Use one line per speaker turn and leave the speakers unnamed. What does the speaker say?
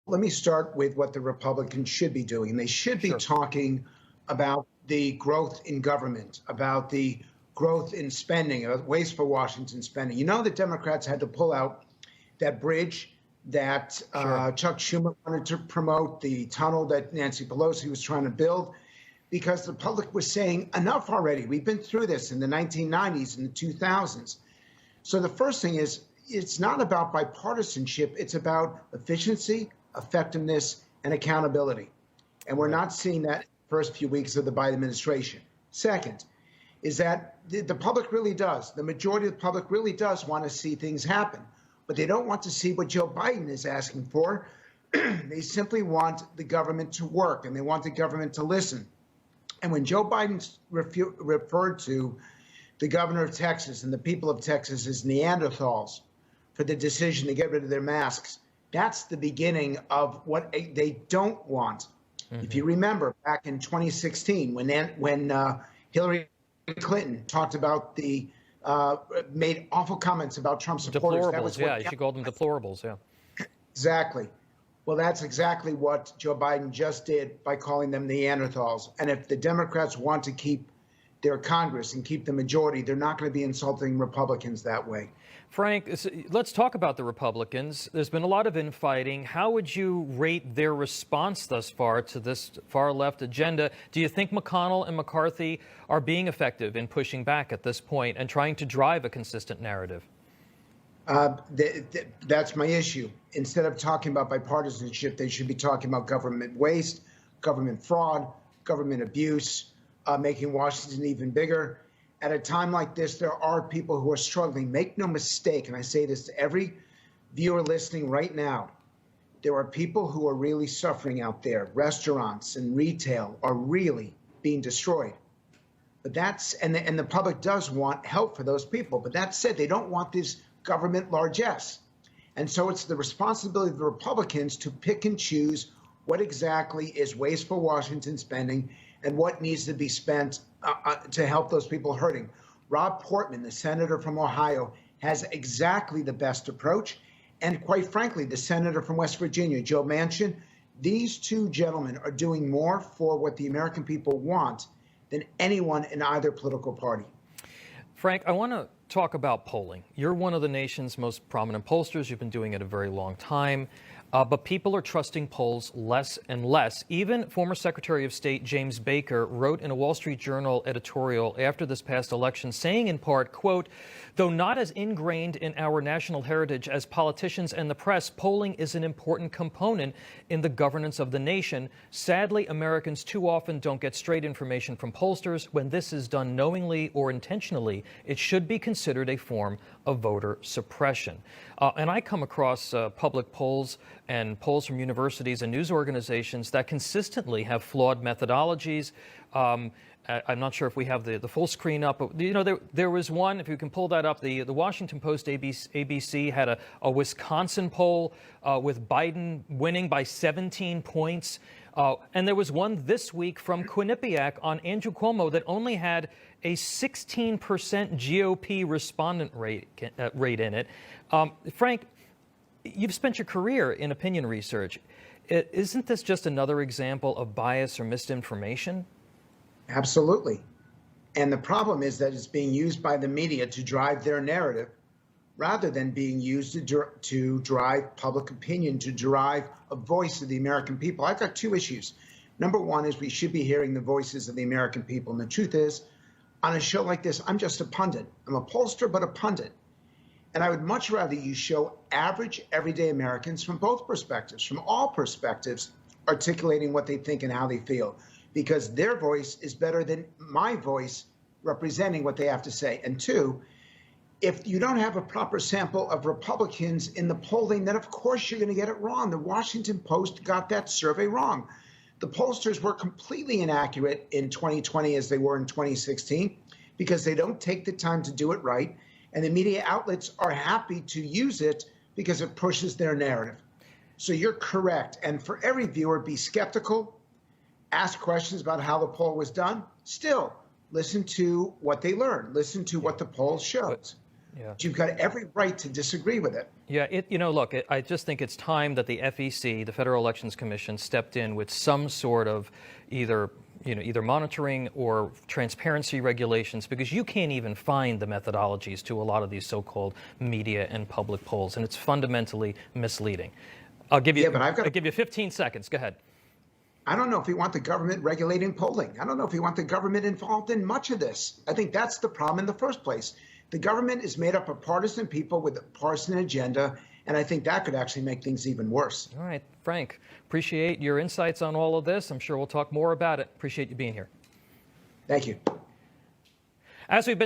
let me start with what the Republicans should be doing. They should be
Sure.
talking about the growth in government, about the growth in spending, wasteful Washington spending. You know, the Democrats had to pull out that bridge that
Sure.
Chuck Schumer wanted to promote, the tunnel that Nancy Pelosi was trying to build, because the public was saying, enough already. We've been through this in the 1990s and the 2000s. So the first thing is, it's not about bipartisanship. It's about efficiency, effectiveness, and accountability. And we're not seeing that first few weeks of the Biden administration. Second is that the public really does. The majority of the public really does want to see things happen, but they don't want to see what Joe Biden is asking for. They simply want the government to work, and they want the government to listen. And when Joe Biden referred to the governor of Texas and the people of Texas as Neanderthals for the decision to get rid of their masks, that's the beginning of what they don't want. Mm-hmm. If you remember back in 2016, when Hillary Clinton talked about made awful comments about Trump supporters.
Deplorables,
that was
she called them deplorables, yeah.
Exactly. Well, that's exactly what Joe Biden just did by calling them Neanderthals. And if the Democrats want to keep their Congress and keep the majority, they're not going to be insulting Republicans that way.
Frank, let's talk about the Republicans. There's been a lot of infighting. How would you rate their response thus far to this far-left agenda? Do you think McConnell and McCarthy are being effective in pushing back at this point and trying to drive a consistent narrative?
That's my issue. Instead of talking about bipartisanship, they should be talking about government waste, government fraud, government abuse, making Washington even bigger. At a time like this, there are people who are struggling. Make no mistake, and I say this to every viewer listening right now, there are people who are really suffering out there. Restaurants and retail are really being destroyed. But and the public does want help for those people. But that said, they don't want this government largesse. And so it's the responsibility of the Republicans to pick and choose what exactly is wasteful Washington spending and what needs to be spent to help those people hurting. Rob Portman, the senator from Ohio, has exactly the best approach. And quite frankly, the senator from West Virginia, Joe Manchin, these two gentlemen are doing more for what the American people want than anyone in either political party.
Frank, I want to talk about polling. You're one of the nation's most prominent pollsters. You've been doing it a very long time. But people are trusting polls less and less. Even former Secretary of State James Baker wrote in a Wall Street Journal editorial after this past election, saying in part, quote, "Though not as ingrained in our national heritage as politicians and the press, polling is an important component in the governance of the nation. Sadly, Americans too often don't get straight information from pollsters. When this is done knowingly or intentionally, it should be considered a form of voter suppression." And I come across public polls and polls from universities and news organizations that consistently have flawed methodologies. I'm not sure if we have the full screen up, but you know, there was one, if you can pull that up, the Washington Post ABC had a Wisconsin poll with Biden winning by 17 points. And there was one this week from Quinnipiac on Andrew Cuomo that only had a 16% GOP respondent rate in it. Frank, you've spent your career in opinion research. Isn't this just another example of bias or misinformation?
Absolutely. And the problem is that it's being used by the media to drive their narrative rather than being used to drive public opinion, to drive a voice of the American people. I've got two issues. Number one is we should be hearing the voices of the American people. And the truth is, on a show like this, I'm just a pundit. I'm a pollster, but a pundit. And I would much rather you show average, everyday Americans from both perspectives, from all perspectives, articulating what they think and how they feel, because their voice is better than my voice representing what they have to say. And two, if you don't have a proper sample of Republicans in the polling, then of course you're going to get it wrong. The Washington Post got that survey wrong. The pollsters were completely inaccurate in 2020 as they were in 2016 because they don't take the time to do it right. And the media outlets are happy to use it because it pushes their narrative. So you're correct. And for every viewer, be skeptical, ask questions about how the poll was done. Still, listen to what they learned. Listen to what the poll shows.
Yeah.
You've got every right to disagree with it.
Yeah, look, I just think it's time that the FEC, the Federal Elections Commission, stepped in with some sort of either monitoring or transparency regulations, because you can't even find the methodologies to a lot of these so-called media and public polls, and it's fundamentally misleading. I'll give you 15 seconds. Go ahead.
I don't know if we want the government regulating polling. I don't know if we want the government involved in much of this. I think that's the problem in the first place. The government is made up of partisan people with a partisan agenda, and I think that could actually make things even worse.
All right, Frank, appreciate your insights on all of this. I'm sure we'll talk more about it. Appreciate you being here.
Thank you.
As we've been